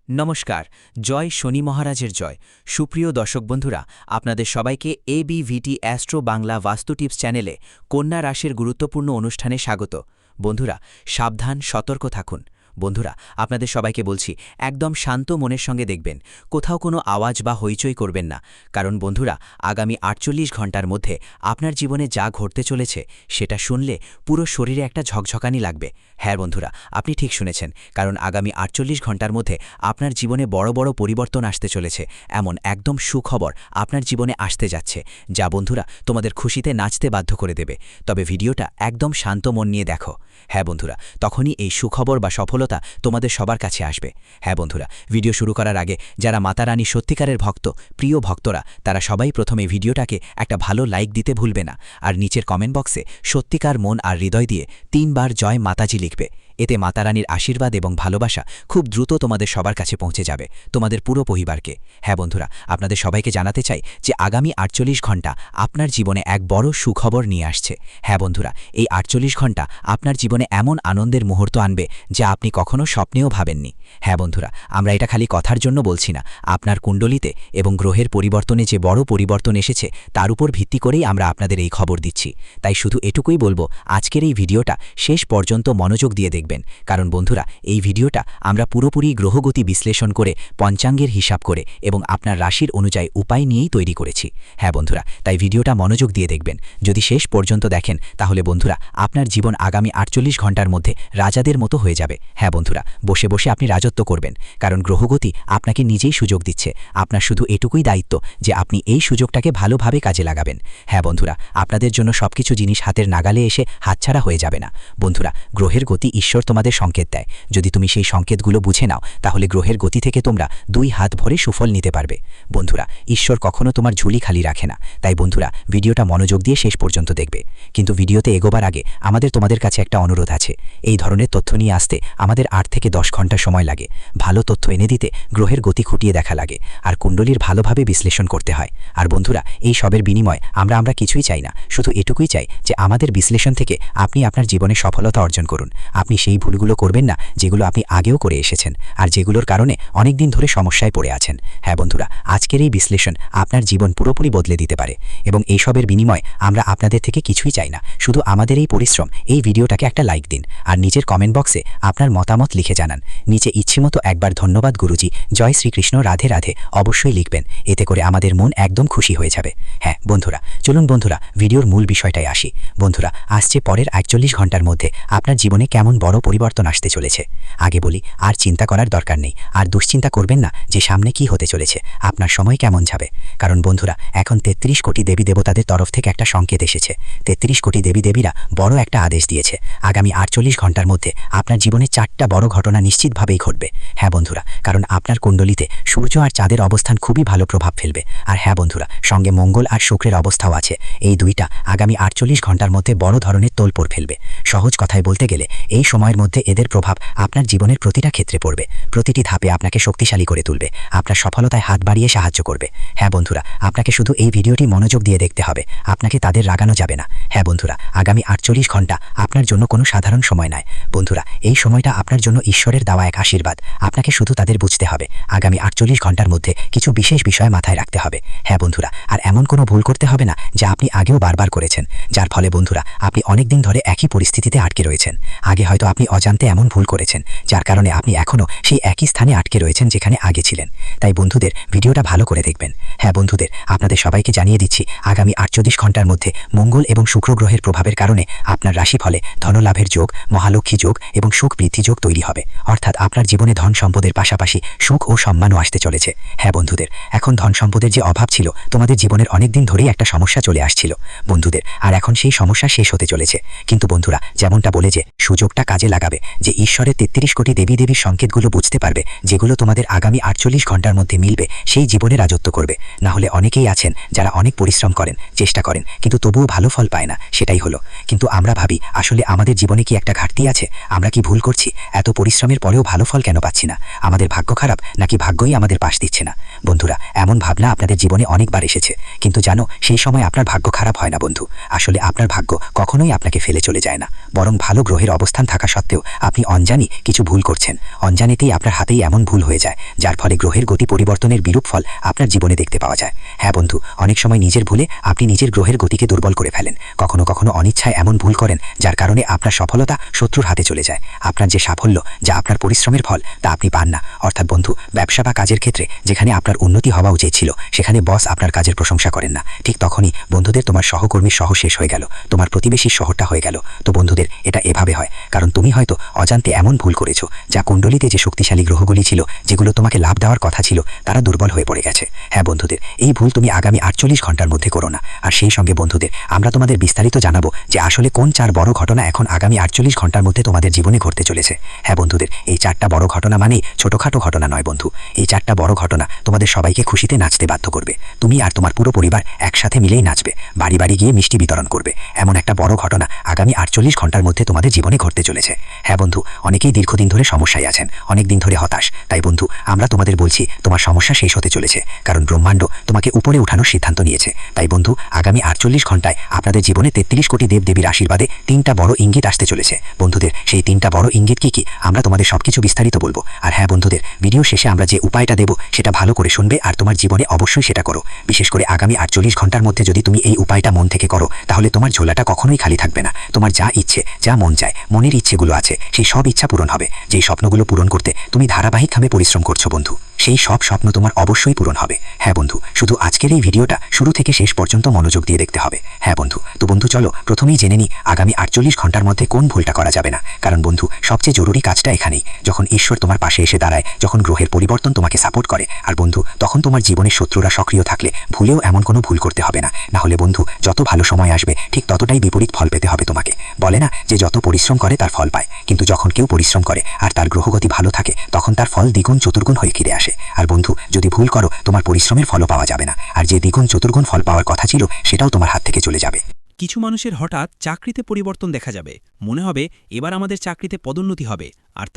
নমস্কার। জয় শনি মহারাজের জয়। সুপ্রিয় দর্শক বন্ধুরা, আপনাদের সবাইকে ABVT অ্যাস্ট্রো বাংলা বাস্তু টিপস চ্যানেলে কন্যা রাশির গুরুত্বপূর্ণ অনুষ্ঠানে স্বাগত। বন্ধুরা, সাবধান, সতর্ক থাকুন। বন্ধুরা, আপনাদের সবাইকে বলছি, একদম শান্ত মনের সঙ্গে দেখবেন, কোথাও কোনো আওয়াজ বা হইচই করবেন না। কারণ বন্ধুরা, আগামী 48 ঘন্টার মধ্যে আপনার জীবনে যা ঘটতে চলেছে সেটা শুনলে পুরো শরীরে একটা ঝকঝকানি লাগবে। হ্যাঁ বন্ধুরা, আপনি ঠিক শুনেছেন, কারণ আগামী 48 ঘন্টার মধ্যে আপনার জীবনে বড় বড় পরিবর্তন আসতে চলেছে। এমন একদম সুখবর আপনার জীবনে আসতে যাচ্ছে, যা বন্ধুরা তোমাদের খুশিতে নাচতে বাধ্য করে দেবে। তবে ভিডিওটা একদম শান্ত মন নিয়ে দেখো। হ্যাঁ বন্ধুরা, তখনই এই সুখবর বা সফলতা তোমাদের সবার কাছে আসবে। হ্যাঁ বন্ধুরা, ভিডিও শুরু করার আগে যারা মাতা রানী সত্যিকারের ভক্ত, প্রিয় ভক্তরা, তারা সবাই প্রথমে ভিডিওটাকে একটা ভালো লাইক দিতে ভুলবে না। আর নিচের কমেন্ট বক্সে সত্যিকার মন আর হৃদয় দিয়ে 3 বার জয় মাতাজি লিখবে। এতে মাতা রানীর আশীর্বাদ এবং ভালোবাসা খুব দ্রুত তোমাদের সবার কাছে পৌঁছে যাবে, তোমাদের পুরো পরিবারকে। হ্যাঁ বন্ধুরা, আপনাদের সবাইকে জানাতে চাই যে আগামী 48 ঘন্টা আপনার জীবনে এক বড় সুখবর নিয়ে আসছে। হ্যাঁ বন্ধুরা, এই 48 ঘন্টা আপনার জীবনে এমন আনন্দের মুহূর্ত আনবে যা আপনি কখনো স্বপ্নেও ভাবেননি। হ্যাঁ বন্ধুরা, আমরা এটা খালি কথার জন্য বলছি না, আপনার কুণ্ডলিতে এবং গ্রহের পরিবর্তনে যে বড় পরিবর্তন এসেছে তার উপর ভিত্তি করেই আমরা আপনাদের এই খবর দিচ্ছি। তাই শুধু এটুকুই বলবো, আজকের এই ভিডিওটা শেষ পর্যন্ত মনোযোগ দিয়ে দেখবেন। কারণ বন্ধুরা, এই ভিডিওটা আমরা পুরোপুরি গ্রহগতি বিশ্লেষণ করে, পঞ্চাঙ্গের হিসাব করে এবং আপনার রাশির অনুযায়ী উপায় নিয়েই তৈরি করেছি। হ্যাঁ বন্ধুরা, তাই ভিডিওটা মনোযোগ দিয়ে দেখবেন। যদি শেষ পর্যন্ত দেখেন তাহলে বন্ধুরা, আপনার জীবন আগামী 48 ঘন্টার মধ্যে রাজাদের মতো হয়ে যাবে। হ্যাঁ বন্ধুরা, বসে বসে আপনি রাজত্ব করবেন, কারণ গ্রহগতি আপনাকে নিজেই সুযোগ দিচ্ছে। আপনার শুধু এটুকুই দায়িত্ব যে আপনি এই সুযোগটাকে ভালোভাবে কাজে লাগাবেন। হ্যাঁ বন্ধুরা, আপনাদের জন্য সবকিছু জিনিস হাতের নাগালে এসে হাতছাড়া হয়ে যাবে না। বন্ধুরা, গ্রহের গতি ঈশ্বর তোমাদের সংকেত দেয়। যদি তুমি সেই সংকেতগুলো বুঝে নাও তাহলে গ্রহের গতি থেকে তোমরা 2 হাত ভরে সুফল নিতে পারবে। বন্ধুরা, ঈশ্বর কখনো তোমার ঝুলি খালি রাখে না। তাই বন্ধুরা, ভিডিওটা মনোযোগ দিয়ে শেষ পর্যন্ত দেখবে। কিন্তু ভিডিওতে এগোবার আগে আমাদের তোমাদের কাছে একটা অনুরোধ আছে। এই ধরনের তথ্য নিয়ে আসতে আমাদের 8 থেকে 10 ঘন্টা সময় লাগে। ভালো তথ্য এনে দিতে গ্রহের গতি খুঁটিয়ে দেখা লাগে, আর কুণ্ডলীর ভালোভাবে বিশ্লেষণ করতে হয়। আর বন্ধুরা, এই সবের বিনিময় আমরা কিছুই চাই না, শুধু এটুকুই চাই যে আমাদের বিশ্লেষণ থেকে আপনি আপনার জীবনে সফলতা অর্জন করুন। আপনি সেই ভুলগুলো করবেন না যেগুলো আপনি আগেও করে এসেছেন, আর যেগুলোর কারণে অনেক দিন ধরে সমস্যায় পড়ে আছেন। হ্যাঁ বন্ধুরা, আজকের এই বিশ্লেষণ আপনার জীবন পুরোপুরি বদলে দিতে পারে। এবং এই সবের বিনিময় আমরা আপনাদের থেকে কিছুই চাই না, শুধু আমাদের এই পরিশ্রম। এই ভিডিওটাকে একটা লাইক দিন, আর নিচের কমেন্ট বক্সে আপনার মতামত লিখে জানান। নিচে ইচ্ছেমতো একবার ধন্যবাদ গুরুজি, জয় শ্রীকৃষ্ণ, রাধে রাধে অবশ্যই লিখবেন। এতে করে আমাদের মন একদম খুশি হয়ে যাবে। হ্যাঁ বন্ধুরা, চলুন বন্ধুরা, ভিডিওর মূল বিষয়টায় আসি। বন্ধুরা, আসছে পরের 41 ঘন্টার মধ্যে আপনার জীবনে কেমন বড় পরিবর্তন আসতে চলেছে। আগে বলি, আর চিন্তা করার দরকার নেই, আর দুশ্চিন্তা করবেন না যে সামনে কি হতে চলেছে, আপনার সময় কেমন যাবে। কারণ বন্ধুরা, এখন 33 কোটি দেবী দেবতাদের তরফ থেকে একটা সংকেত এসেছে। 33 কোটি দেবী দেবীরা বড় একটা আদেশ দিয়েছে। আগামী 48 ঘন্টার মধ্যে আপনার জীবনে 4টা বড় ঘটনা নিশ্চিতভাবেই ঘটবে। হ্যাঁ বন্ধুরা, কারণ আপনার কুণ্ডলিতে সূর্য আর চাঁদের অবস্থান খুবই ভালো প্রভাব ফেলবে। আর হ্যাঁ বন্ধুরা, সঙ্গে মঙ্গল আর শুক্রের অবস্থাও আছে। এই দুইটা আগামী 48 ঘন্টার মধ্যে বড় ধরনের তোলপড় ফেলবে। সহজ কথায় বলতে গেলে, এই সময়ের মধ্যে এদের প্রভাব আপনার জীবনের প্রতিটা ক্ষেত্রে পড়বে। প্রতিটি ধাপে আপনাকে শক্তিশালী করে তুলবে, আপনার সফলতায় হাত বাড়িয়ে সাহায্য করবে। হ্যাঁ বন্ধুরা, আপনাকে শুধু এই ভিডিওটি মনোযোগ দিয়ে দেখতে হবে, আপনাকে তাদের রাগানো যাবে না। হ্যাঁ বন্ধুরা, আগামী 48 ঘন্টা আপনার জন্য কোনো সাধারণ সময় নয়। বন্ধুরা, এই সময়টা আপনার জন্য ঈশ্বরের দেওয়া এক আশীর্বাদ। আপনাকে শুধু তাদের বুঝতে হবে। আগামী 48 ঘন্টার মধ্যে কিছু বিশেষ বিষয় মাথায় রাখতে হবে। হ্যাঁ বন্ধুরা, আর এমন কোনো ভুল করতে হবে না যা আপনি আগেও বারবার করেছেন, যার ফলে বন্ধুরা আপনি অনেক দিন ধরে একই পরিস্থিতিতে আটকে রয়েছেন। আগে হয়তো আপনি অজান্তে এমন ভুল করেছেন, যার কারণে আপনি এখনও সেই একই স্থানে আটকে রয়েছেন যেখানে আগে ছিলেন। তাই বন্ধুদের, ভিডিওটা ভালো করে দেখবেন। হ্যাঁ বন্ধুদের, আপনাদের সবাইকে জানিয়ে দিচ্ছি, আগামী 48 ঘন্টার মধ্যে মঙ্গল এবং শুক্র গ্রহের প্রভাবের কারণে আপনার রাশিফলে ধনলাভের যোগ, মহালক্ষ্মী যোগ এবং সুখ বৃদ্ধি যোগ তৈরি হবে। অর্থাৎ আপনার জীবনে ধন সম্পদের পাশাপাশি সুখ ও সম্মানও আসতে চলেছে। হ্যাঁ বন্ধুদের, এখন ধন সম্পদের যে অভাব ছিল, তোমাদের জীবনের অনেক দিন ধরেই একটা সমস্যা চলে আসছিল বন্ধুদের, আর এখন সেই সমস্যা শেষ হতে চলেছে। কিন্তু বন্ধুরা, যেমনটা বলে যে সুযোগটা কাজে লাগাবে, যে ঈশ্বরের 33 কোটি দেবী দেবীর সংকেতগুলো বুঝতে পারবে, যেগুলো তোমাদের আগামী 48 ঘন্টার মধ্যে মিলবে, সেই জীবনে রাজত্ব করবে। না হলে অনেকেই আছেন যারা অনেক পরিশ্রম করেন, চেষ্টা করেন, কিন্তু তবুও ভালো ফল পায় না, সেটাই হলো। কিন্তু আমরা ভাবি, আসলে আমাদের জীবনে কি একটা ঘাটতি আছে? আমরা কি ভুল করছি? এত পরিশ্রমের পরেও ভালো ফল ফল কেন পাচ্ছি না? আমাদের ভাগ্য খারাপ নাকি ভাগ্যই আমাদের পাশ দিচ্ছে না? বন্ধুরা, এমন ভাবনা আপনাদের জীবনে অনেকবার এসেছে, কিন্তু জানো সেই সময় আপনার ভাগ্য খারাপ হয় না বন্ধু। আসলে আপনার ভাগ্য কখনোই আপনাকে ফেলে চলে যায় না, বরং ভালো গ্রহের অবস্থান থাকা সত্ত্বেও আপনি অনজানি কিছু ভুল করছেন। অনজানিতেই আপনার হাতেই এমন ভুল হয়ে যায়, যার ফলে গ্রহের গতি পরিবর্তনের বিরূপ ফল আপনার জীবনে দেখতে পাওয়া যায়। হ্যাঁ বন্ধু, অনেক সময় নিজের ভুলে আপনি নিজের গ্রহের গতিকে দুর্বল করে ফেলেন। কখনো কখনো অনিচ্ছায় এমন ভুল করেন যার কারণে আপনার সফলতা শত্রুর হাতে চলে যায়। আপনার যে সাফল্য, যা আপনার পরিশ্রমের ফল, তা আপনি পান না। অর্থাৎ বন্ধু, ব্যবসা বা কাজের ক্ষেত্রে যেখানে আপনার উন্নতি হওয়া উচিত ছিল, সেখানে বস আপনার কাজের প্রশংসা করেন না। ঠিক তখনই বন্ধুদের তোমার সহকর্মীর সহ শেষ হয়ে গেল, তোমার প্রতিবেশীর শহরটা হয়ে গেল। তো বন্ধুদের, এটা এভাবে হয় কারণ তুমি হয়তো অজান্তে এমন ভুল করেছো, যা কুণ্ডলিতে যে শক্তিশালী গ্রহগুলি ছিল, যেগুলো তোমাকে লাভ দেওয়ার কথা ছিল, তারা দুর্বল হয়ে পড়ে গেছে। হ্যাঁ বন্ধুদের, এই ভুল তুমি আগামী 48 ঘন্টার মধ্যে করো না। আর সেই সঙ্গে বন্ধুদের, আমরা তোমাদের বিস্তারিত জানাবো যে আসলে কোন 4 বড় ঘটনা এখন আগামী 48 ঘন্টার মধ্যে তোমাদের জীবনে ঘটতে চলেছে। হ্যাঁ বন্ধুদের, এই 4টা বড় ঘটনা মানেই ছোটখাটো ঘটনা নয় বন্ধু। এই 4টা বড় ঘটনা তোমাদের সবাইকে খুশিতে নাচতে বাধ্য করবে। তুমি আর তোমার পুরো পরিবার একসাথে মিলেই নাচবে, বাড়ি বাড়ি গিয়ে মিষ্টি বিতরণ করবে। এমন একটা বড় ঘটনা আগামী 48 ঘন্টার মধ্যে তোমাদের জীবনে ঘটতে চলেছে। হ্যাঁ বন্ধু, অনেকেই দীর্ঘদিন ধরে সমস্যায় আছেন, অনেক দিন ধরে হতাশ। তাই বন্ধু, আমরা তোমাদের বলছি তোমার সমস্যা শেষ হতে চলেছে, কারণ ব্রহ্মাণ্ড তোমাকে উপরে উঠানোর সিদ্ধান্ত নিয়েছে। তাই বন্ধু, আগামী 48 ঘন্টায় আপনাদের জীবনে 33 কোটি দেবদেবীর আশীর্বাদে 3টা বড় ইঙ্গিত আসতে চলেছে। বন্ধুদের, সেই 3টা বড় ইঙ্গিত কি আমরা তোমাদের সবকিছু বিস্তারিত বলবো। আর হ্যাঁ বন্ধুদের, ভিডিও শেষে আমরা যে উপায়টা দেব সেটা ভালো করে শুনবে আর তোমার জীবনে অবশ্যই সেটা করো। বিশেষ করে আগামী 48 ঘন্টার মধ্যে যদি তুমি এই উপায়টা মন থেকে করো, তাহলে তোমার ঝোলাটা কখনোই খালি থাকবে না। তোমার যা ইচ্ছে, যা মন চায়, মনের ইচ্ছেগুলো আছে, সেই সব ইচ্ছা পূরণ হবে। যেই স্বপ্নগুলো পূরণ করতে তুমি ধারাবাহিকভাবে পরিশ্রম করছো বন্ধু, সেই সব স্বপ্ন তোমার অবশ্যই পূরণ হবে। হ্যাঁ বন্ধু, শুধু আজকের এই ভিডিওটা শুরু থেকে শেষ পর্যন্ত মনোযোগ দিয়ে দেখতে হবে। হ্যাঁ বন্ধু, তো বন্ধু চলো প্রথমেই জেনে নিই আগামী 48 ঘন্টার মধ্যে কোন ভুলটা করা যাবে না। কারণ বন্ধু, সবচেয়ে জরুরি কাজটা এখানেই, যখন ঈশ্বর তোমার পাশে এসে দাঁড়ায়, যখন গ্রহের পরিবর্তন তোমাকে সাপোর্ট করে। আর বন্ধু, তখন তোমার জীবনের শত্রুরা সক্রিয় থাকলে ভুলেও এমন কোনো ভুল করতে হবে না। না হলে বন্ধু, যত ভালো সময় আসবে ঠিক ততটাই বিপরীত ফল পেতে হবে তোমাকে। বলে না যে যত পরিশ্রম করে তার ফল পায়, কিন্তু যখন কেউ পরিশ্রম করে আর তার গ্রহগতি ভালো থাকে, তখন তার ফল দ্বিগুণ চতুর্গুণ হয়ে ফিরে আসে। আর বন্ধু, যদি ভুল করো, তোমার পরিশ্রমের ফলও পাওয়া যাবে না, আর যে দ্বিগুণ চতুর্গুণ ফল পাওয়ার কথা ছিল সেটাও তোমার হাত থেকে চলে যাবে। কিছু মানুষের হঠাৎ চাকরিতে পরিবর্তন দেখা যাবে, মনে হবে এবার আমাদের চাকরিতে পদোন্নতি হবে। আর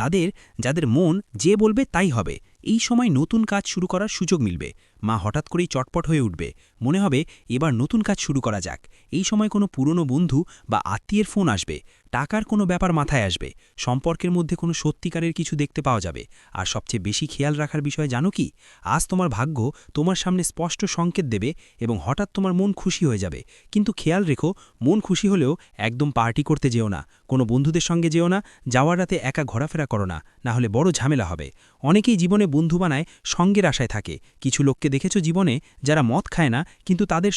যাদের মন যে বলবে তাই হবে, এই সময় নতুন কাজ শুরু করার সুযোগ মিলবে। মা হঠাৎ করেই চটপট হয়ে উঠবে, মনে হবে এবার নতুন কাজ শুরু করা যাক। এই সময় কোনো পুরনো বন্ধু বা আত্মীয়ের ফোন আসবে, টাকার কোনো ব্যাপার মাথায় আসবে, সম্পর্কের মধ্যে কোনো সত্যিকারের কিছু দেখতে পাওয়া যাবে। আর সবচেয়ে বেশি খেয়াল রাখার বিষয় জানো কি? আজ তোমার ভাগ্য তোমার সামনে স্পষ্ট সংকেত দেবে এবং হঠাৎ তোমার মন খুশি হয়ে যাবে। কিন্তু খেয়াল রেখো, মন খুশি হলেও একদম পার্টি করতে যেও না, কোনো বন্ধুদের সঙ্গে যেও না, যাওয়ার রাতে একা ঘোরাফেরা করো না, না হলে বড় ঝামেলা হবে। অনেকেই জীবনে বন্ধু বানায় সঙ্গের আশায় থাকে। কিছু লোককে দেখেছো জীবনে যারা মদ খায় না, কিন্তু তাদের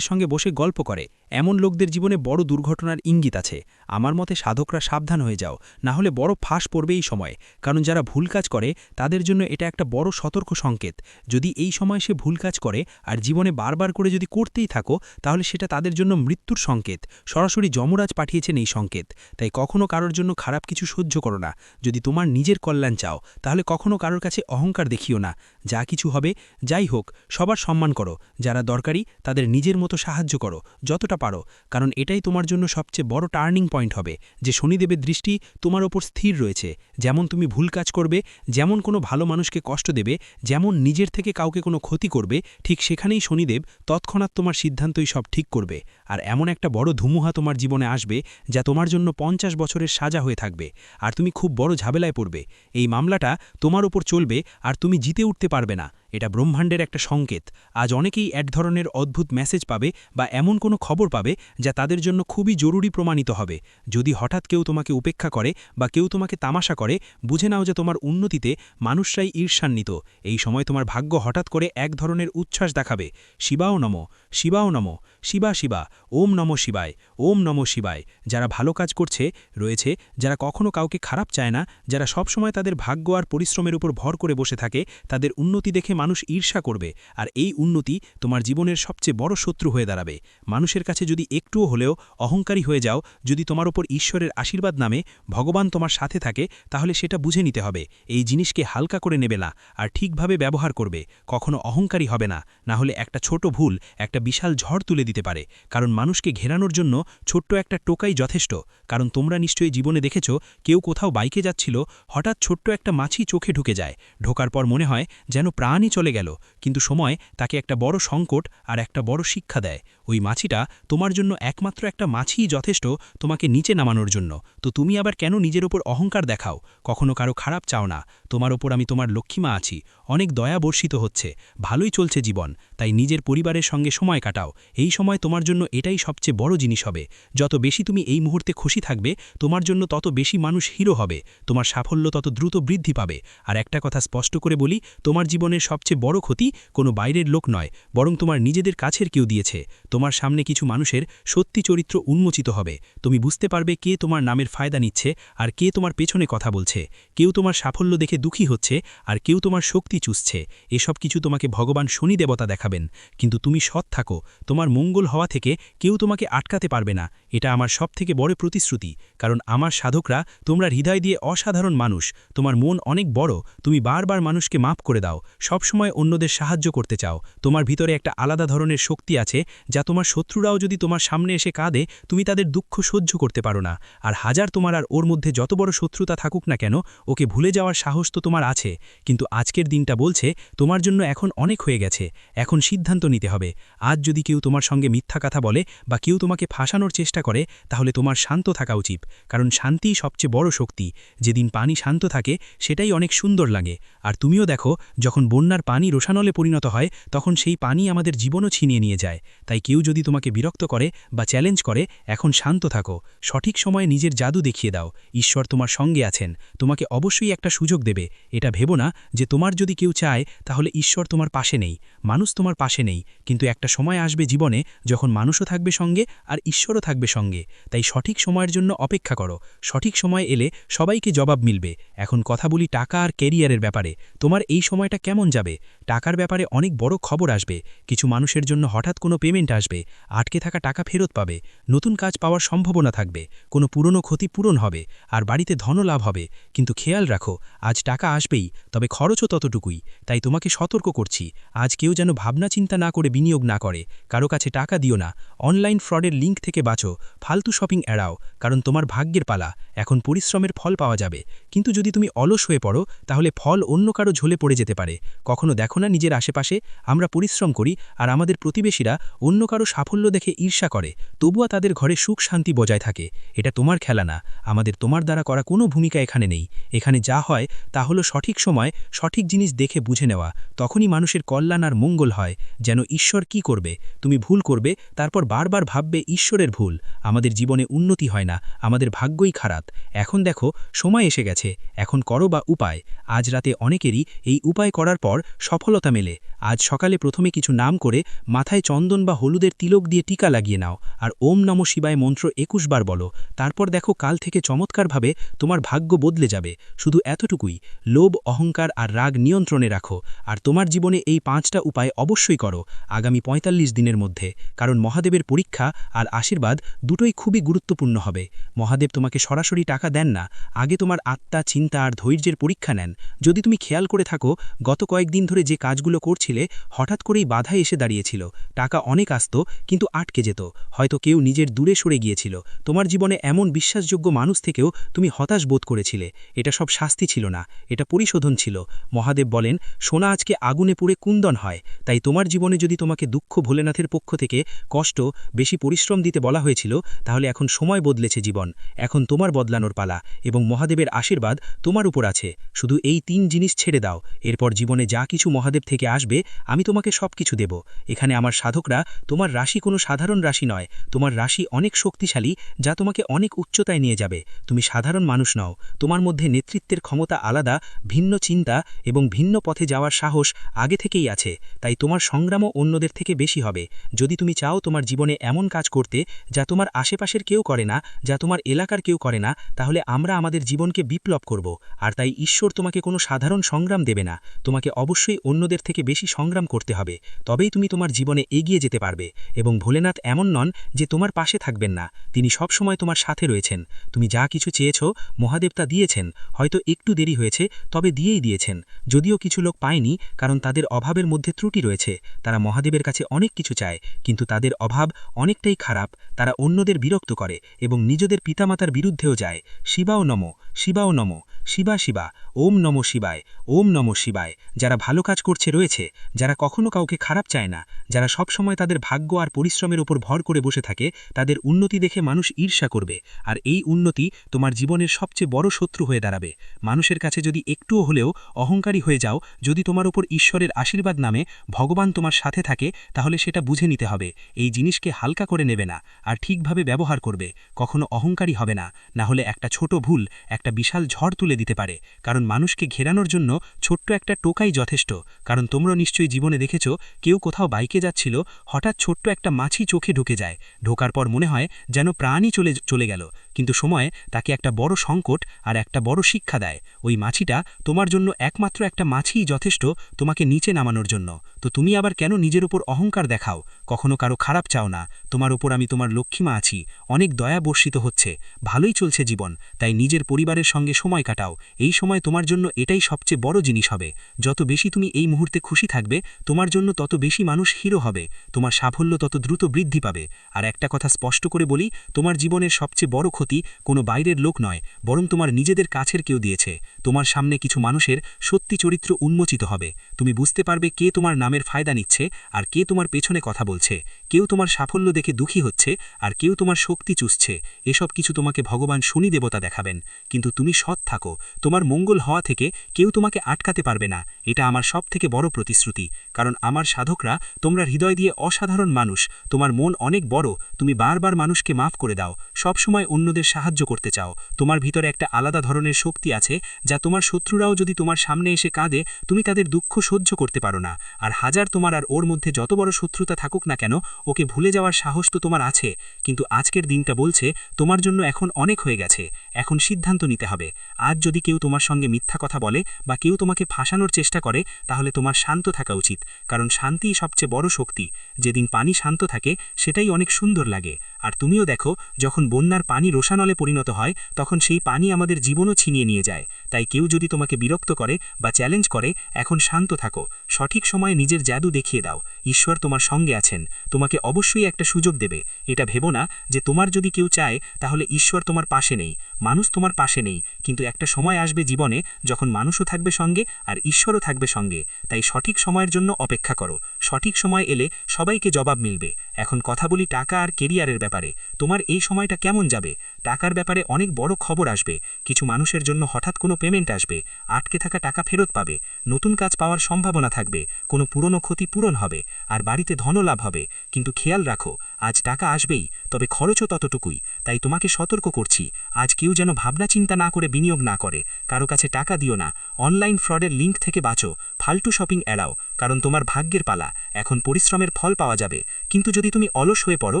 সঙ্গে বসে গল্প করে। এমন লোকদের জীবনে বড় দুর্ঘটনার ইঙ্গিত আছে। আমার মতে সাধকরা সাবধান হয়ে যাও, না হলে বড় ফাঁস পড়বে এই সময়। কারণ যারা ভুল কাজ করে তাদের জন্য এটা একটা বড় সতর্ক সংকেত। যদি এই সময় সে ভুল কাজ করে আর জীবনে বারবার করে যদি করতেই থাকো, তাহলে সেটা তাদের জন্য মৃত্যুর সংকেত। সরাসরি যমরাজ পাঠিয়েছেন এই সংকেত। তাই কখনো কারোর জন্য খারাপ কিছু সহ্য করো না। যদি তোমার নিজের কল্যাণ চাও, তাহলে কখনো কারোর কাছে অহংকার দেখিও না। যা কিছু হবে যাই হোক, সবার সম্মান করো। যারা দরকারি তাদের নিজের মতো সাহায্য করো যতটা পারো, কারণ এটাই তোমার জন্য সবচেয়ে বড় টার্নিং পয়েন্ট হবে। যে শনিদেবের দৃষ্টি তোমার ওপর স্থির রয়েছে। যেমন তুমি ভুল কাজ করবে, যেমন কোনো ভালো মানুষকে কষ্ট দেবে, যেমন নিজের থেকে কাউকে কোনো ক্ষতি করবে, ঠিক সেখানেই শনিদেব তৎক্ষণাৎ তোমার সিদ্ধান্তই সব ঠিক করবে। আর এমন একটা বড় ধুমুহা তোমার জীবনে আসবে যা তোমার জন্য 50 বছরের সাজা হয়ে থাকবে। আর তুমি খুব বড় ঝামেলায় পড়বে। এই মামলাটা তোমার ওপর চলবে আর তুমি জিতে উঠতে পারবে না। এটা ব্রহ্মাণ্ডের একটা সংকেত। আজ অনেকেই এক ধরনের অদ্ভুত মেসেজ পাবে বা এমন কোনো খবর পাবে যা তাদের জন্য খুবই জরুরি প্রমাণিত হবে। যদি হঠাৎ কেউ তোমাকে উপেক্ষা করে বা কেউ তোমাকে তামাশা করে, বুঝে নাও যে তোমার উন্নতিতে মানুষরাই ঈর্ষান্বিত। এই সময় তোমার ভাগ্য হঠাৎ করে এক ধরনের উচ্ছ্বাস দেখাবে। শিবাও নমঃ, শিবাও নমঃ, শিবা শিবা, ওম নমঃ শিবায়, ওম নমঃ শিবায়। যারা ভালো কাজ করছে রয়েছে, যারা কখনো কাউকে খারাপ চায় না, যারা সবসময় তাদের ভাগ্য আর পরিশ্রমের উপর ভর করে বসে থাকে, তাদের উন্নতি দেখে মানুষ ঈর্ষা করবে। আর এই উন্নতি তোমার জীবনের সবচেয়ে বড় শত্রু হয়ে দাঁড়াবে। মানুষের কাছে যদি একটুও হলেও অহংকারী হয়ে যাও, যদি তোমার ওপর ঈশ্বরের আশীর্বাদ নামে ভগবান তোমার সাথে থাকে, তাহলে সেটা বুঝে নিতে হবে। এই জিনিসকে হালকা করে নেবে না আর ঠিকভাবে ব্যবহার করবে। কখনো অহংকারী হবে না, না হলে একটা ছোট ভুল একটা বিশাল ঝড় তুলে দিতে পারে। কারণ কারণ মানুষকে ঘেরানোর জন্য ছোট্ট একটা টোকাই যথেষ্ট। কারণ তোমরা নিশ্চয়ই জীবনে দেখেছ, কেউ কোথাও বাইকে যাচ্ছিল, হঠাৎ ছোট্ট একটা মাছি চোখে ঢুকে যায়। ঢোকার পর মনে হয় যেন প্রাণই চলে গেল, কিন্তু সময় তাকে একটা বড় সংকট আর একটা বড় শিক্ষা দেয়। ওই মাছিটা তোমার জন্য একমাত্র একটা মাছিই যথেষ্ট তোমাকে নিচে নামানোর জন্য। তো তুমি আবার কেন নিজের ওপর অহংকার দেখাও? কখনো কারো খারাপ চাও না। তোমার ওপর আমি তোমার লক্ষ্মীমা আছি, অনেক দয়া বর্ষিত হচ্ছে, ভালোই চলছে জীবন। তাই নিজের পরিবারের সঙ্গে সময় কাটাও। এই সময় তোমার জন্য এটাই সবচেয়ে বড় জিনিস হবে। যত বেশি তুমি এই মুহূর্তে খুশি থাকবে, তোমার জন্য তত বেশি মানুষ হিরো হবে, তোমার সাফল্য তত দ্রুত বৃদ্ধি পাবে। আর একটা কথা স্পষ্ট করে বলি, তোমার জীবনের সবচেয়ে বড় ক্ষতি কোনো বাইরের লোক নয়, বরং তোমার নিজেদের কাছের কেউ দিয়েছে। তোমার সামনে কিছু মানুষের সত্যি চরিত্র উন্মোচিত হবে। তুমি বুঝতে পারবে কে তোমার নামের ফায়দা নিচ্ছে আর কে তোমার পেছনে কথা বলছে। কেউ তোমার সাফল্য দেখে দুঃখী হচ্ছে আর কেউ তোমার শক্তি চুষছে। এসব কিছু তোমাকে ভগবান শনি দেবতা দেখাবেন। কিন্তু তুমি সৎ থাকো, তোমার মঙ্গল হওয়া থেকে কেউ তোমাকে আটকাতে পারবে না। এটা আমার সবথেকে বড় প্রতিশ্রুতি। কারণ আমার সাধকরা তোমরা হৃদয় দিয়ে অসাধারণ মানুষ, তোমার মন অনেক বড়, তুমি বারবার মানুষকে মাফ করে দাও, সবসময় অন্যদের সাহায্য করতে চাও। তোমার ভিতরে একটা আলাদা ধরনের শক্তি আছে, যা তোমার শত্রুরাও যদি তোমার সামনে এসে কাঁদে, তুমি তাদের দুঃখ সহ্য করতে পারো না। আর হাজার তোমার আর ওর মধ্যে যত বড় শত্রুতা থাকুক না কেন, ওকে ভুলে যাওয়ার সাহস তো তোমার আছে। কিন্তু আজকের দিনটা বলছে তোমার জন্য এখন অনেক হয়ে গেছে, এখন সিদ্ধান্ত নিতে হবে। আজ যদি কেউ তোমার সঙ্গে মিথ্যা কথা বলে বা কেউ তোমাকে ফাঁসানোর চেষ্টা করে, তাহলে তোমার শান্ত থাকা উচিত। কারণ শান্তিই সবচেয়ে বড় শক্তি। যেদিন পানি শান্ত থাকে সেটাই অনেক সুন্দর লাগে। আর তুমিও দেখো, যখন বন্যার পানি রোষানলে পরিণত হয়, তখন সেই পানি আমাদের জীবনও ছিনিয়ে নিয়ে যায়। তাই কেউ যদি তোমাকে বিরক্ত করে বা চ্যালেঞ্জ করে, এখন শান্ত থাকো, সঠিক সময়ে নিজের জাদু দেখিয়ে দাও। ঈশ্বর তোমার সঙ্গে আছেন, তোমাকে অবশ্যই একটা সুযোগ দেবে। এটা ভেবো না যে তোমার যদি কেউ চায় তাহলে ঈশ্বর তোমার পাশে নেই, মানুষ তোমার পাশে নেই। কিন্তু একটা সময় আসবে জীবনে যখন মানুষও থাকবে সঙ্গে আর ঈশ্বরও থাকবে সঙ্গে। তাই সঠিক সময়ের জন্য অপেক্ষা করো। সঠিক সময় এলে সবাইকে জবাব মিলবে। এখন কথা বলি টাকা আর ক্যারিয়ারের ব্যাপারে। তোমার এই সময়টা কেমন যাবে? টাকার ব্যাপারে অনেক বড় খবর আসবে। কিছু মানুষের জন্য হঠাৎ কোনো পেমেন্ট আসবে, আটকে থাকা টাকা ফেরত পাবে, নতুন কাজ পাওয়ার সম্ভাবনা থাকবে, কোনো পুরনো ক্ষতি পূরণ হবে, আর বাড়িতে ধনলাভ হবে। কিন্তু খেয়াল রাখো, আজ টাকা আসবেই, তবে খরচও ততটুকুই। তাই তোমাকে সতর্ক করছি, আজ কেউ যেন ভাবনা চিন্তা না করে বিনিয়োগ না করে। কারো কাছে টাকা দিও না, অনলাইন ফ্রডের লিঙ্ক থেকে বাঁচো, ফালতু শপিং এড়াও। কারণ তোমার ভাগ্যের পালা, এখন পরিশ্রমের ফল পাওয়া যাবে। কিন্তু যদি তুমি অলস হয়ে পড়ো, তাহলে ফল অন্য কারো ঝোলে পড়ে যেতে পারে। কখনো দেখো না নিজের আশেপাশে, আমরা পরিশ্রম করি আর আমাদের প্রতিবেশীরা অন্য কারো সাফল্য দেখে ঈর্ষা করে, তবুও তাদের ঘরে সুখ শান্তি বজায় থাকে। এটা তোমার খেলা না, আমাদের তোমার দ্বারা করা কোনো ভূমিকা এখানে নেই। এখানে যা হয় তা হলো সঠিক সময় সঠিক জিনিস দেখে বুঝে নেওয়া। তখনই মানুষের কল্যাণ আর মঙ্গল হয়। যেন ঈশ্বর কি করবে, তুমি ভুল করবে, তারপর বারবার ভাববে ঈশ্বরের ভুল। আমাদের জীবনে উন্নতি হয় না, আমাদের ভাগ্যই খারাপ। এখন দেখো, সময় এসে গেছে, এখন করো বা উপায়। আজ রাতে অনেকেরই এই উপায় করার পর সফলতা মেলে। আজ সকালে প্রথমে কিছু নাম করে মাথায় চন্দন বা হলুদের তিলক দিয়ে টিকা লাগিয়ে নাও, আর ওম নমঃ শিবায় মন্ত্র 21 বার বলো। তারপর দেখো, কাল থেকে চমৎকারভাবে তোমার ভাগ্য বদলে যাবে। শুধু এতটুকুই, লোভ, অহংকার আর রাগ নিয়ন্ত্রণে রাখো। আর তোমার জীবনে এই 5টা উপায় অবশ্যই করো আগামী 45 দিনের মধ্যে। কারণ মহাদেবের পরীক্ষা আর আশীর্বাদ দুটোই খুবই গুরুত্বপূর্ণ হবে। মহাদেব তোমাকে সরাসরি টাকা দেন না, আগে তোমার আত্মা, চিন্তা আর ধৈর্যের পরীক্ষা নেন। যদি তুমি খেয়াল করে থাকো, গত কয়েকদিন ধরে যে কাজগুলো করছিলে, হঠাৎ করেই বাধা এসে দাঁড়িয়েছিল। টাকা অনেক আসত, কিন্তু আটকে যেত। হয়তো কেউ নিজের দূরে সরে গিয়েছিল। তোমার জীবনে এমন বিশ্বাসযোগ্য মানুষ থেকেও তুমি হতাশ বোধ করেছিলে। এটা সব শাস্তি ছিল না, এটা পরিশোধন ছিল। মহাদেব বলেন, সোনা আজকে আগুনে পুড়ে কুন্দন হয়। তাই তোমার জীবনে যদি তোমাকে দুঃখ, ভোলেনাথের পক্ষ থেকে কষ্ট, বেশি পরিশ্রম দিতে বলা হয়েছিল, তাহলে এখন সময় বদলেছে জীবন। এখন তোমার বদলানোর পালা, এবং মহাদেবের আশীর্বাদ তোমার উপর আছে। শুধু এই 3 জিনিস ছেড়ে দাও, এরপর জীবনে যা কিছু মহাদেব থেকে আসবে, আমি তোমাকে সব কিছু দেব। এখানে আমার সাধকরা, তোমার রাশি কোনো সাধারণ রাশি নয়, তোমার রাশি অনেক শক্তিশালী, যা তোমাকে অনেক উচ্চতায় নিয়ে যাবে। তুমি সাধারণ মানুষ নও, তোমার মধ্যে নেতৃত্বের ক্ষমতা আলাদা, ভিন্ন চিন্তা এবং ভিন্ন পথে যাওয়ার সাহস আগে থেকেই আছে। তাই তোমার সংগ্রামও অন্যদের থেকে বেশি হবে। যদি তুমি চাও তোমার জীবনে এমন কাজ করতে যা তোমার আশেপাশের কেউ করে না, যা তোমার এলাকার কেউ করে না, তাহলে আমরা আমাদের জীবনকে বিপ্লব করব। আর তাই ঈশ্বর তোমাকে কোনো সাধারণ সংগ্রাম দেবে না, তোমাকে অবশ্যই অন্যদের থেকে বেশি সংগ্রাম করতে হবে। তবেই তুমি তোমার জীবনে এগিয়ে যেতে পারবে। এবং ভোলেনাথ এমন নন যে তোমার পাশে থাকবেন না, তিনি সবসময় তোমার সাথে রয়েছেন। তুমি যা কিছু চেয়েছ, মহাদেব তা দিয়েছেন। হয়তো একটু দেরি হয়েছে, তবে দিয়েই দিয়েছেন। যদিও কিছু লোক পায়নি, কারণ তাদের অভাবের মধ্যে ত্রুটি রয়েছে। তারা মহাদেবের কাছে অনেক কিছু চায়, কিন্তু তাদের অভাব স্বভাব অনেকটাই খারাপ, তারা অন্যদের বিরক্ত করে এবং নিজেদের পিতামাতার বিরুদ্ধেও যায়। শিবাও নম, শিবাও নম, শিবা শিবা, ওম নম শিবায়, ওম নম শিবায়। যারা ভালো কাজ করছে রয়েছে, যারা কখনো কাউকে খারাপ চায় না, যারা সবসময় তাদের ভাগ্য আর পরিশ্রমের উপর ভর করে বসে থাকে, তাদের উন্নতি দেখে মানুষ ঈর্ষা করবে। আর এই উন্নতি তোমার জীবনের সবচেয়ে বড় শত্রু হয়ে দাঁড়াবে। মানুষের কাছে যদি একটুও হলেও অহংকারী হয়ে যাও, যদি তোমার উপর ঈশ্বরের আশীর্বাদ নামে ভগবান তোমার সাথে থাকে, তাহলে সেটা বুঝে নিতে হবে। এই জিনিসকে হালকা করে নেবে না, আর ঠিকভাবে ব্যবহার করবে। কখনো অহংকারী হবে না, না হলে একটা ছোট ভুল একটা বিশাল ঝড় তুলে দিতে পারে। কারণ মানুষকে ঘেরানোর জন্য ছোট্ট একটা টোকাই যথেষ্ট। কারণ তোমরা নিশ্চয়ই জীবনে দেখেছ, কেউ কোথাও বাইকে যাচ্ছিল, হঠাৎ ছোট্ট একটা মাছি চোখে ঢুকে যায়। ঢোকার পর মনে হয় যেন প্রাণই চলে গেল, কিন্তু সময়ে তাকে একটা বড় সংকট আর একটা বড় শিক্ষা দেয়। ওই মাছিটা তোমার জন্য একমাত্র একটা মাছিই যথেষ্ট তোমাকে নিচে নামানোর জন্য। তো তুমি আবার কেন নিজের উপর অহংকার দেখাও? কখনো কারো খারাপ চাও না। তোমার উপর আমি তোমার লক্ষ্মীমা আছি, অনেক দয়া বর্ষিত হচ্ছে, ভালোই চলছে জীবন। তাই নিজের পরিবারের সঙ্গে সময় কাটাও। এই সময় তোমার জন্য এটাই সবচেয়ে বড় জিনিস হবে। যত বেশি তুমি এই মুহূর্তে খুশি থাকবে, তোমার জন্য তত বেশি মানুষ হিরো হবে, তোমার সাফল্য তত দ্রুত বৃদ্ধি পাবে। আর একটা কথা স্পষ্ট করে বলি, তোমার জীবনের সবচেয়ে বড় ক্ষতি কোনো বাইরের লোক নয়, বরং তোমার নিজেদের কাছের কেউ দিয়েছে। তোমার সামনে কিছু মানুষের সত্যি চরিত্র উন্মোচিত হবে। তুমি বুঝতে পারবে কে তোমার নামের ফায়দা নিচ্ছে আর কে তোমার পেছনে কথা বলছে। কেউ তোমার সাফল্য দেখে দুঃখী হচ্ছে আর কেউ তোমার শক্তি চুষছে। এসব কিছু তোমাকে ভগবান শনি দেবতা দেখাবেন। কিন্তু তুমি সৎ থাকো, তোমার মঙ্গল হওয়া থেকে কেউ তোমাকে আটকাতে পারবে না। এটা আমার সবথেকে বড় প্রতিশ্রুতি। কারণ আমার সাধকরা তোমরা হৃদয় দিয়ে অসাধারণ মানুষ, তোমার মন অনেক বড়, তুমি বারবার মানুষকে মাফ করে দাও, সবসময় অন্যদের সাহায্য করতে চাও। তোমার ভিতরে একটা আলাদা ধরনের শক্তি আছে, যা তোমার শত্রুরাও যদি তোমার সামনে এসে কাঁদে, তুমি তাদের দুঃখ সহ্য করতে পারো না। আর হাজার তোমার আর ওর মধ্যে যত বড় শত্রুতা থাকুক না কেন, ওকে ভুলে যাওয়ার সাহস তো তোমার আছে। কিন্তু আজকের দিনটা বলছে তোমার জন্য এখন অনেক হয়ে গেছে, এখন সিদ্ধান্ত নিতে হবে। আজ যদি কেউ তোমার সঙ্গে মিথ্যা কথা বলে বা কেউ তোমাকে ফাঁসানোর চেষ্টা করে, তাহলে তোমার শান্ত থাকা উচিত। কারণ শান্তিই সবচেয়ে বড় শক্তি। যেদিন পানি শান্ত থাকে সেটাই অনেক সুন্দর লাগে। আর তুমিও দেখো, যখন বন্যার পানি রোষানলে পরিণত হয়, তখন সেই পানি আমাদের জীবনও ছিনিয়ে নিয়ে যায়। তাই কেউ যদি তোমাকে বিরক্ত করে বা চ্যালেঞ্জ করে, এখন শান্ত থাকো, সঠিক সময়ে নিজের জাদু দেখিয়ে দাও। ঈশ্বর তোমার সঙ্গে আছেন, তোমাকে অবশ্যই একটা সুযোগ দেবে। এটা ভেবো না যে তোমার যদি কেউ চায় তাহলে ঈশ্বর তোমার পাশে নেই, মানুষ তোমার পাশে নেই। কিন্তু একটা সময় আসবে জীবনে যখন মানুষও থাকবে সঙ্গে আর ঈশ্বরও থাকবে সঙ্গে। তাই সঠিক সময়ের জন্য অপেক্ষা করো, সঠিক সময় এলে সবাইকে জবাব মিলবে। এখন কথা বলি টাকা আর কেরিয়ারের ব্যাপারে। তোমার এই সময়টা কেমন যাবে? টাকার ব্যাপারে অনেক বড় খবর আসবে। কিছু মানুষের জন্য হঠাৎ কোনো পেমেন্ট আসবে, আটকে থাকা টাকা ফেরত পাবে, নতুন কাজ পাওয়ার সম্ভাবনা থাকবে, কোনো পুরনো ক্ষতি পূরণ হবে, আর বাড়িতে ধনলাভ হবে। কিন্তু খেয়াল রাখো, আজ টাকা আসবেই, তবে খরচও ততটুকুই। তাই তোমাকে সতর্ক করছি, আজ কেউ যেন ভাবনা চিন্তা না করে বিনিয়োগ না করে। কারো কাছে টাকা দিও না, অনলাইন ফ্রডের লিঙ্ক থেকে বাঁচো, ফালতু শপিং এড়াও। কারণ তোমার ভাগ্যের পালা, এখন পরিশ্রমের ফল পাওয়া যাবে। কিন্তু যদি তুমি অলস হয়ে পড়ো,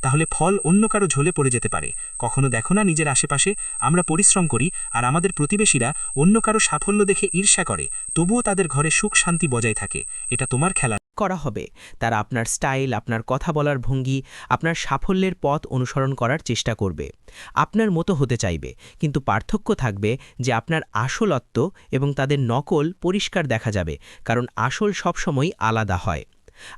তাহলে ফল অন্য কারো ঝোলে পড়ে যেতে পারে। কখনো দেখো না নিজের আশেপাশে আমরা পরিশ্রম করি আর আমাদের প্রতিবেশীরা অন্য কারো সাফল্য দেখে ঈর্ষা করে, তবুও তাদের ঘরে সুখ শান্তি বজায় থাকে। এটা তোমার খেলা করা হবে। তারা আপনার স্টাইল, আপনার কথা বলার ভঙ্গি, আপনার সাফল্যের পথ অনুসরণ করার চেষ্টা করবে, আপনার মতো হতে চাইবে। কিন্তু পার্থক্য থাকবে যে আপনার আসলত্ব এবং তাদের নকল পরিষ্কার দেখা যাবে, কারণ আসল সবসময় আলাদা হয়।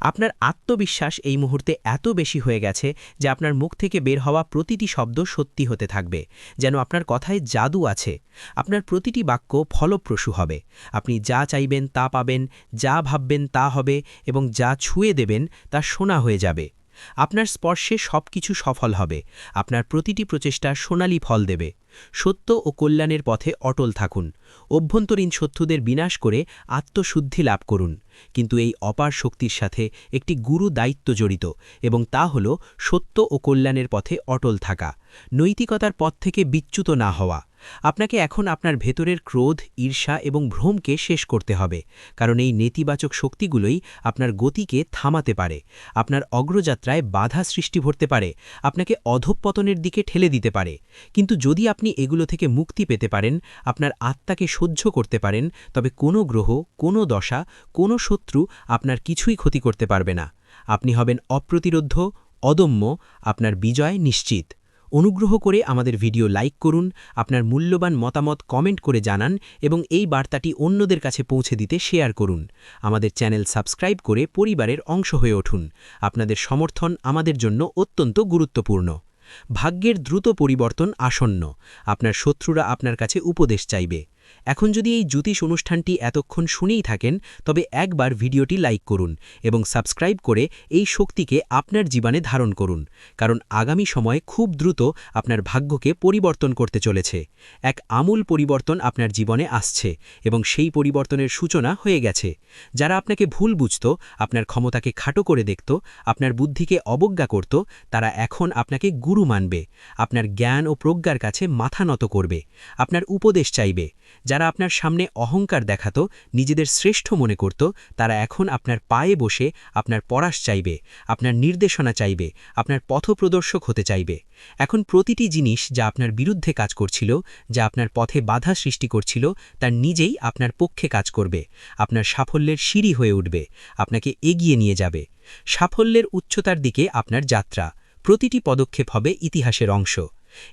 আপনার আত্মবিশ্বাস এই মুহূর্তে এত বেশি হয়ে গেছে যে আপনার মুখ থেকে বের হওয়া প্রতিটি শব্দ সত্যি হতে থাকবে, যেন আপনার কথায় জাদু আছে। আপনার প্রতিটি বাক্য ফলপ্রসূ হবে। আপনি যা চাইবেন তা পাবেন, যা ভাববেন তা হবে, এবং যা ছুঁয়ে দেবেন তা সোনা হয়ে যাবে। আপনার স্পর্শে সবকিছু সফল হবে। আপনার প্রতিটি প্রচেষ্টা সোনালি ফল দেবে। সত্য ও কল্যাণের পথে অটল থাকুন। অভ্যন্তরীণ শত্রুদের বিনাশ করে আত্মশুদ্ধি লাভ করুন। কিন্তু এই অপার শক্তির সাথে একটি গুরু দায়িত্ব জড়িত, এবং তা হল সত্য ও কল্যাণের পথে অটল থাকা, নৈতিকতার পথ থেকে বিচ্যুত না হওয়া। আপনাকে এখন আপনার ভেতরের ক্রোধ, ঈর্ষা এবং ভ্রমকে শেষ করতে হবে, কারণ এই নেতিবাচক শক্তিগুলোই আপনার গতিকে থামাতে পারে, আপনার অগ্রযাত্রায় বাধা সৃষ্টি করতে পারে, আপনাকে অধঃপতনের দিকে ঠেলে দিতে পারে। কিন্তু যদি আপনি এগুলো থেকে মুক্তি পেতে পারেন, আপনার আত্মাকে সহ্য করতে পারেন, তবে কোনো গ্রহ, কোনো দশা, কোনো শত্রু আপনার কিছুই ক্ষতি করতে পারবে না। আপনি হবেন অপ্রতিরোধ্য, অদম্য, আপনার বিজয় নিশ্চিত। অনুগ্রহ করে আমাদের ভিডিও লাইক করুন, আপনার মূল্যবান মতামত কমেন্ট করে জানান এবং এই বার্তাটি অন্যদের কাছে পৌঁছে দিতে শেয়ার করুন। আমাদের চ্যানেল সাবস্ক্রাইব করে পরিবারের অংশ হয়ে উঠুন। আপনাদের সমর্থন আমাদের জন্য অত্যন্ত গুরুত্বপূর্ণ। ভাগ্যের দ্রুত পরিবর্তন আসন্ন। আপনার শত্রুরা আপনার কাছে উপদেশ চাইবে। এখন যদি এই জ্যোতিষ অনুষ্ঠানটি এতক্ষণ শুনেই থাকেন, তবে একবার ভিডিওটি লাইক করুন এবং সাবস্ক্রাইব করে এই শক্তিকে আপনার জীবনে ধারণ করুন, কারণ আগামী সময়ে খুব দ্রুত আপনার ভাগ্যকে পরিবর্তন করতে চলেছে। এক আমূল পরিবর্তন আপনার জীবনে আসছে এবং সেই পরিবর্তনের সূচনা হয়ে গেছে। যারা আপনাকে ভুল বুঝত, আপনার ক্ষমতাকে খাটো করে দেখত, আপনার বুদ্ধিকে অবজ্ঞা করত, তারা এখন আপনাকে গুরু মানবে, আপনার জ্ঞান ও প্রজ্ঞার কাছে মাথা নত করবে, আপনার উপদেশ চাইবে। যারা আপনার সামনে অহংকার দেখাত, নিজেদের শ্রেষ্ঠ মনে করত, তারা এখন আপনার পায়ে বসে আপনার পরাশ চাইবে, আপনার নির্দেশনা চাইবে, আপনার পথপ্রদর্শক হতে চাইবে। এখন প্রতিটি জিনিস যা আপনার বিরুদ্ধে কাজ করছিল, যা আপনার পথে বাধা সৃষ্টি করছিল, তার নিজেই আপনার পক্ষে কাজ করবে। আপনার সাফল্যের সিঁড়ি হয়ে উঠবে, আপনাকে এগিয়ে নিয়ে যাবে। সাফল্যের উচ্চতার দিকে আপনার যাত্রা। প্রতিটি পদক্ষেপ হবে ইতিহাসের অংশ।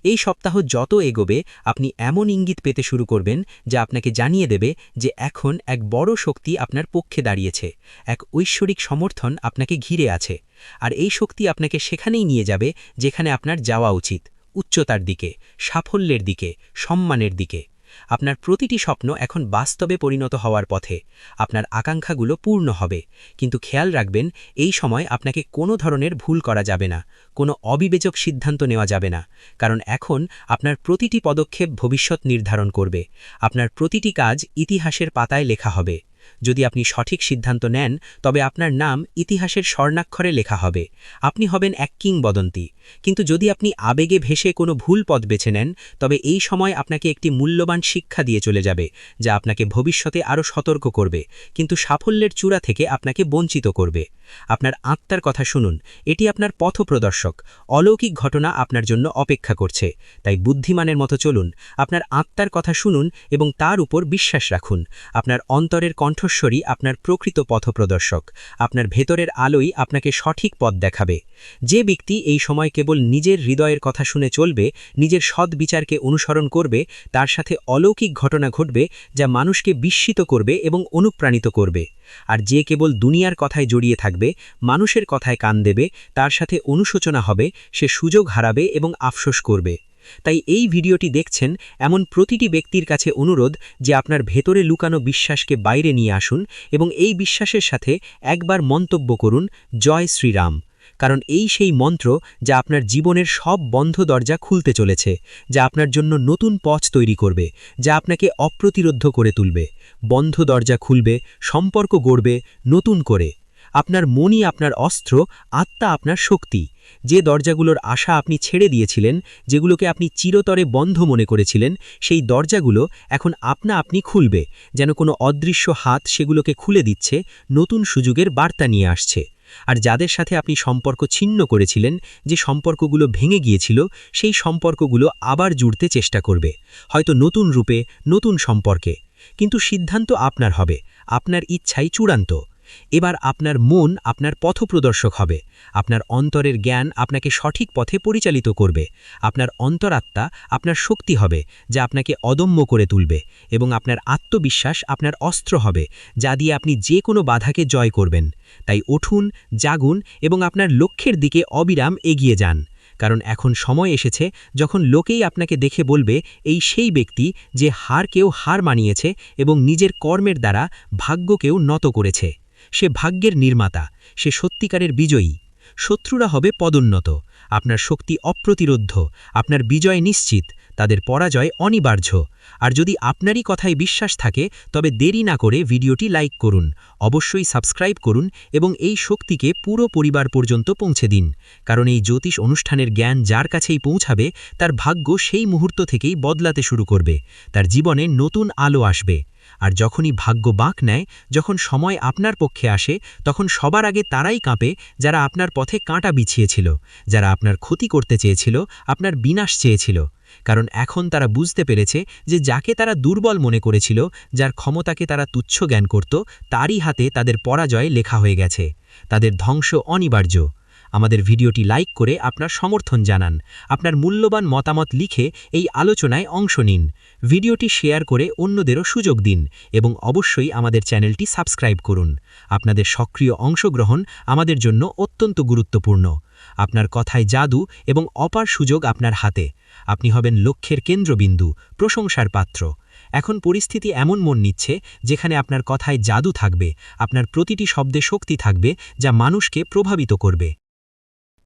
এই সপ্তাহ যত এগোবে, আপনি এমন ইঙ্গিত পেতে শুরু করবেন যা আপনাকে জানিয়ে দেবে যে এখন এক বড় শক্তি আপনার পক্ষে দাঁড়িয়েছে, এক ঐশ্বরিক সমর্থন আপনাকে ঘিরে আছে। আর এই শক্তি আপনাকে সেখানেই নিয়ে যাবে যেখানে আপনার যাওয়া উচিত, উচ্চতার দিকে, সাফল্যের দিকে, সম্মানের দিকে। আপনার প্রতিটি স্বপ্ন এখন বাস্তবে পরিণত হওয়ার পথে। আপনার আকাঙ্ক্ষাগুলো পূর্ণ হবে, কিন্তু খেয়াল রাখবেন, এই সময় আপনাকে কোনো ধরনের ভুল করা যাবে না, কোনো অবিবেচক সিদ্ধান্ত নেওয়া যাবে না, কারণ এখন আপনার প্রতিটি পদক্ষেপ ভবিষ্যৎ নির্ধারণ করবে। আপনার প্রতিটি কাজ ইতিহাসের পাতায় লেখা হবে। যদি আপনি সঠিক সিদ্ধান্ত নেন, তবে আপনার নাম ইতিহাসের স্বর্ণাক্ষরে লেখা হবে। আপনি হবেন এক কিংবদন্তি। কিন্তু যদি আপনি আবেগে ভেসে কোনো ভুল পথ বেছে নেন, তবে এই সময় আপনাকে একটি মূল্যবান শিক্ষা দিয়ে চলে যাবে, যা আপনাকে ভবিষ্যতে আরও সতর্ক করবে, কিন্তু সাফল্যের চূড়া থেকে আপনাকে বঞ্চিত করবে। আপনার আত্মার কথা শুনুন, এটি আপনার পথপ্রদর্শক। অলৌকিক ঘটনা আপনার জন্য অপেক্ষা করছে, তাই বুদ্ধিমানের মতো চলুন। আপনার আত্মার কথা শুনুন এবং তার উপর বিশ্বাস রাখুন। আপনার অন্তরের কণ্ঠস্বরী আপনার প্রকৃত পথপ্রদর্শক। আপনার ভেতরের আলোই আপনাকে সঠিক পথ দেখাবে। যে ব্যক্তি এই সময় কেবল নিজের হৃদয়ের কথা শুনে চলবে, নিজের সৎ বিচারকে অনুসরণ করবে, তার সাথে অলৌকিক ঘটনা ঘটবে যা মানুষকে বিস্মিত করবে এবং অনুপ্রাণিত করবে। আর যে কেবল দুনিয়ার কথায় জড়িয়ে থাকবে, মানুষের কথায় কান দেবে, তার সাথে অনুশোচনা হবে, সে সুযোগ হারাবে এবং আফসোস করবে। তাই এই ভিডিওটি দেখছেন এমন প্রতিটি ব্যক্তির কাছে অনুরোধ যে আপনার ভেতরে লুকানো বিশ্বাসকে বাইরে নিয়ে আসুন এবং এই বিশ্বাসের সাথে একবার মন্তব্য করুন, জয় শ্রীরাম। কারণ এই সেই মন্ত্র যা আপনার জীবনের সব বন্ধ দরজা খুলতে চলেছে, যা আপনার জন্য নতুন পথ তৈরি করবে, যা আপনাকে অপ্রতিরোধ্য করে তুলবে। বন্ধ দরজা খুলবে, সম্পর্ক গড়বে নতুন করে। আপনার মনই আপনার অস্ত্র, আত্মা আপনার শক্তি। যে দরজাগুলোর আশা আপনি ছেড়ে দিয়েছিলেন, যেগুলোকে আপনি চিরতরে বন্ধ মনে করেছিলেন, সেই দরজাগুলো এখন আপনি খুলবে, যেন কোনো অদৃশ্য হাত সেগুলোকে খুলে দিচ্ছে, নতুন সুযোগের বার্তা নিয়ে আসছে। আর যাদের সাথে আপনি সম্পর্ক ছিন্ন করেছিলেন, যে সম্পর্কগুলো ভেঙে গিয়েছিল, সেই সম্পর্কগুলো আবার জুড়তে চেষ্টা করবে, হয়তো নতুন রূপে, নতুন সম্পর্কে। কিন্তু সিদ্ধান্ত আপনার হবে, আপনার ইচ্ছাই চূড়ান্ত। এবার আপনার মন আপনার পথপ্রদর্শক হবে। আপনার অন্তরের জ্ঞান আপনাকে সঠিক পথে পরিচালিত করবে। আপনার অন্তরাত্মা আপনার শক্তি হবে, যা আপনাকে অদম্য করে তুলবে, এবং আপনার আত্মবিশ্বাস আপনার অস্ত্র হবে, যা দিয়ে আপনি যে কোনো বাধাকে জয় করবেন। তাই উঠুন, জাগুন এবং আপনার লক্ষ্যের দিকে অবিরাম এগিয়ে যান। কারণ এখন সময় এসেছে যখন লোকেই আপনাকে দেখে বলবে, এই সেই ব্যক্তি যে হারকেও হার মানিয়েছে এবং নিজের কর্মের দ্বারা ভাগ্যকেও নত করেছে। সে ভাগ্যের নির্মাতা, সে সত্যিকারের বিজয়ী। শত্রুরা হবে পদোন্নত, আপনার শক্তি অপ্রতিরোধ্য, আপনার বিজয় নিশ্চিত, তাদের পরাজয় অনিবার্য। আর যদি আপনারই কথায় বিশ্বাস থাকে, তবে দেরি না করে ভিডিওটি লাইক করুন, অবশ্যই সাবস্ক্রাইব করুন এবং এই শক্তিকে পুরো পরিবার পর্যন্ত পৌঁছে দিন। কারণ এই জ্যোতিষ অনুষ্ঠানের জ্ঞান যার কাছেই পৌঁছাবে, তার ভাগ্য সেই মুহূর্ত থেকেই বদলাতে শুরু করবে, তার জীবনে নতুন আলো আসবে। আর যখনই ভাগ্য বাঁক নেয়, যখন সময় আপনার পক্ষে আসে, তখন সবার আগে তারাই কাঁপে যারা আপনার পথে কাঁটা বিছিয়েছিল, যারা আপনার ক্ষতি করতে চেয়েছিল, আপনার বিনাশ চেয়েছিল। কারণ এখন তারা বুঝতে পেরেছে যে যাকে তারা দুর্বল মনে করেছিল, যার ক্ষমতাকে তারা তুচ্ছ জ্ঞান করত, তারই হাতে তাদের পরাজয় লেখা হয়ে গেছে। তাদের ধ্বংস অনিবার্য। আমাদের ভিডিওটি লাইক করে আপনার সমর্থন জানান। আপনার মূল্যবান মতামত লিখে এই আলোচনায় অংশ নিন। ভিডিওটি শেয়ার করে অন্যদেরও সুযোগ দিন এবং অবশ্যই আমাদের চ্যানেলটি সাবস্ক্রাইব করুন। আপনাদের সক্রিয় অংশগ্রহণ আমাদের জন্য অত্যন্ত গুরুত্বপূর্ণ। আপনার কথায় জাদু এবং অপার সুযোগ আপনার হাতে। আপনি হবেন লক্ষ্যের কেন্দ্রবিন্দু, প্রশংসার পাত্র। এখন পরিস্থিতি এমন মন নিচ্ছে যেখানে আপনার কথায় জাদু থাকবে, আপনার প্রতিটি শব্দে শক্তি থাকবে যা মানুষকে প্রভাবিত করবে।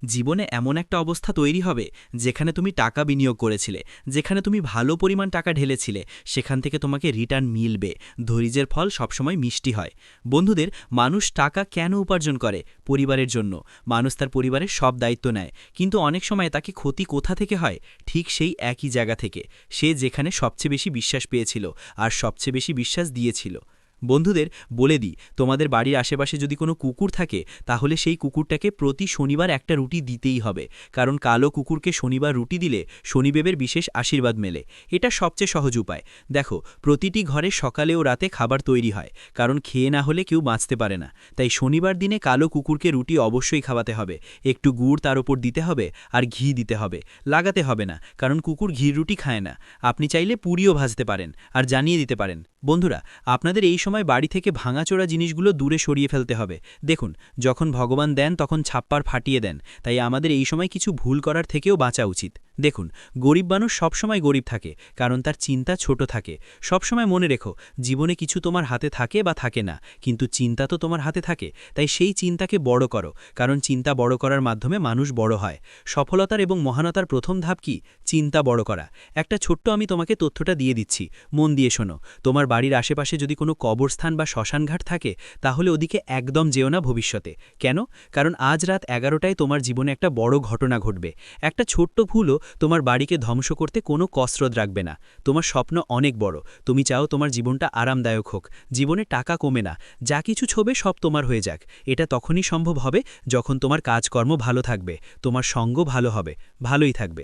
জীবনে এমন একটা অবস্থা তৈরি হবে যেখানে তুমি টাকা বিনিয়োগ করেছিলে, যেখানে তুমি ভালো পরিমাণ টাকা ঢেলেছিলে, সেখান থেকে তোমাকে রিটার্ন মিলবে। ধৈর্যের ফল সবসময় মিষ্টি হয়। বন্ধুদের, মানুষ টাকা কেন উপার্জন করে? পরিবারের জন্য। মানুষ তার পরিবারের সব দায়িত্ব নেয়, কিন্তু অনেক সময় তাকে ক্ষতি কোথা থেকে হয়? ঠিক সেই একই জায়গা থেকে, সে যেখানে সবচেয়ে বেশি বিশ্বাস পেয়েছিল আর সবচেয়ে বেশি বিশ্বাস দিয়েছিল। বন্ধুদের, বলে দিই, তোমাদের বাড়ির আশেপাশে যদি কোনো কুকুর থাকে, তাহলে সেই কুকুরটাকে প্রতি শনিবার একটা রুটি দিতেই হবে, কারণ কালো কুকুরকে শনিবার রুটি দিলে শনিদেবের বিশেষ আশীর্বাদ মেলে। এটা সবচেয়ে সহজ উপায়। দেখো, প্রতিটি ঘরে সকালে ও রাতে খাবার তৈরি হয়, কারণ খেয়ে না হলে কেউ বাঁচতে পারে না। তাই শনিবার দিনে কালো কুকুরকে রুটি অবশ্যই খাওয়াতে হবে। একটু গুড় তার উপর দিতে হবে আর ঘি দিতে হবে। লাগাতে হবে না, কারণ কুকুর ঘির রুটি খায় না। আপনি চাইলে পুরিও ভাজতে পারেন আর জানিয়ে দিতে পারেন। বন্ধুরা, আপনাদের এই সময় বাড়ি থেকে ভাঙাচোরা জিনিসগুলো দূরে সরিয়ে ফেলতে হবে। দেখুন, যখন ভগবান দেন তখন ছাপ্পার ফাটিয়ে দেন, তাই আমাদের এই সময় কিছু ভুল করার থেকেও বাঁচা উচিত। দেখুন, গরিব মানুষ সবসময় গরিব থাকে, কারণ তার চিন্তা ছোট থাকে। সবসময় মনে রেখো, জীবনে কিছু তোমার হাতে থাকে বা থাকে না, কিন্তু চিন্তা তো তোমার হাতে থাকে। তাই সেই চিন্তাকে বড় করো, কারণ চিন্তা বড় করার মাধ্যমে মানুষ বড় হয়। সফলতার এবং মহানতার প্রথম ধাপ কি? চিন্তা বড় করা। একটা ছোট্ট আমি তোমাকে তথ্যটা দিয়ে দিচ্ছি, মন দিয়ে শোনো। তোমার বাড়ির আশেপাশে যদি কোনো কবরস্থান বা শ্মশানঘাট থাকে, তাহলে ওদিকে একদম যেও না ভবিষ্যতে। কেন? কারণ আজ রাত 11টায় তোমার জীবনে একটা বড় ঘটনা ঘটবে। একটা ছোট্ট ভুলও তোমার বাড়িকে ধ্বংস করতে কোনো কসরত রাখবে না। তোমার স্বপ্ন অনেক বড়। তুমি চাও তোমার জীবনটা আরামদায়ক হোক, জীবনে টাকা কমে না, যা কিছু ছবে সব তোমার হয়ে যাক। এটা তখনই সম্ভব হবে যখন তোমার কাজকর্ম ভালো থাকবে, তোমার সঙ্গ ভালো হবে, ভালোই থাকবে।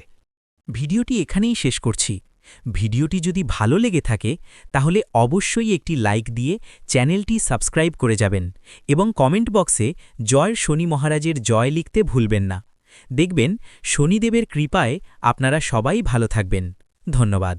ভিডিওটি এখানেই শেষ করছি। ভিডিওটি যদি ভালো লেগে থাকে, তাহলে অবশ্যই একটি লাইক দিয়ে চ্যানেলটি সাবস্ক্রাইব করে যাবেন এবং কমেন্ট বক্সে জয় শনি মহারাজের জয় লিখতে ভুলবেন না। দেখবেন, শনিদেবের কৃপায় আপনারা সবাই ভালো থাকবেন। ধন্যবাদ।